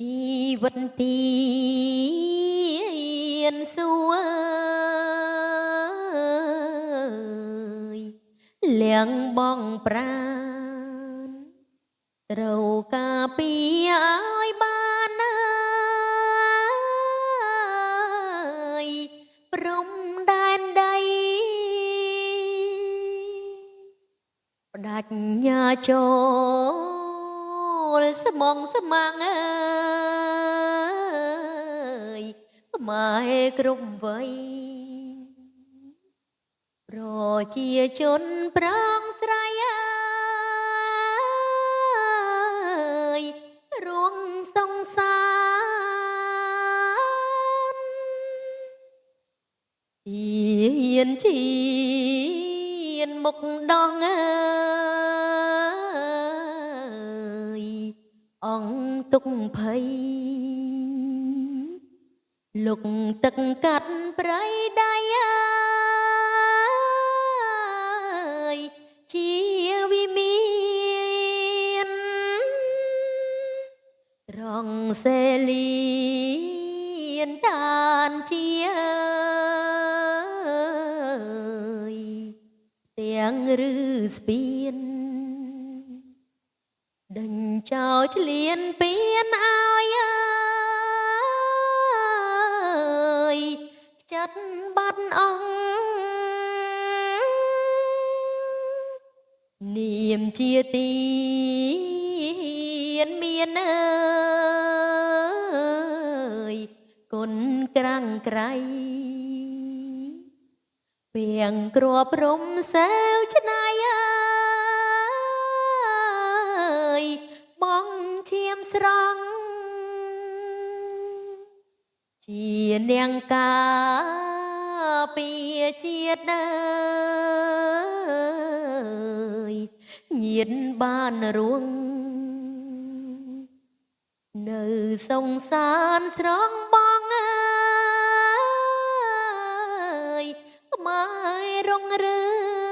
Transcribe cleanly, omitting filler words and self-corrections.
ជីវិតទីនសួរលៀងបងប្រានត្រូវការពីឲ្យបានអើយព្រំដែនដីបដិញ្ញាចូលស្មងស្មាំងអើយខ្មែរគ្រប់វ័យប្រជាជនប្រងស្រីអើយរួមសង្សារហ៊ានឈានមុខដងអើយអង្គទុកភ័យលុកទឹកកាត់ព្រៃដៃអើយជាវិមានត្រង់សេលៀនតានជាទាំងឬស្ពានដេញចោលឆ្លៀនពៀនឲ្យអើយចាត់បាត់អង្គនាមជាទីមានអើយគុណក្រាំងក្រៃពាងគ្រាប់រំសាវឆ្នៃអើយបងឈាមស្រង់ជានាងការពារជាតិអើយញាតបានរួងនៅសង្សារស្រងបងអើយខ្មែររុងរឿង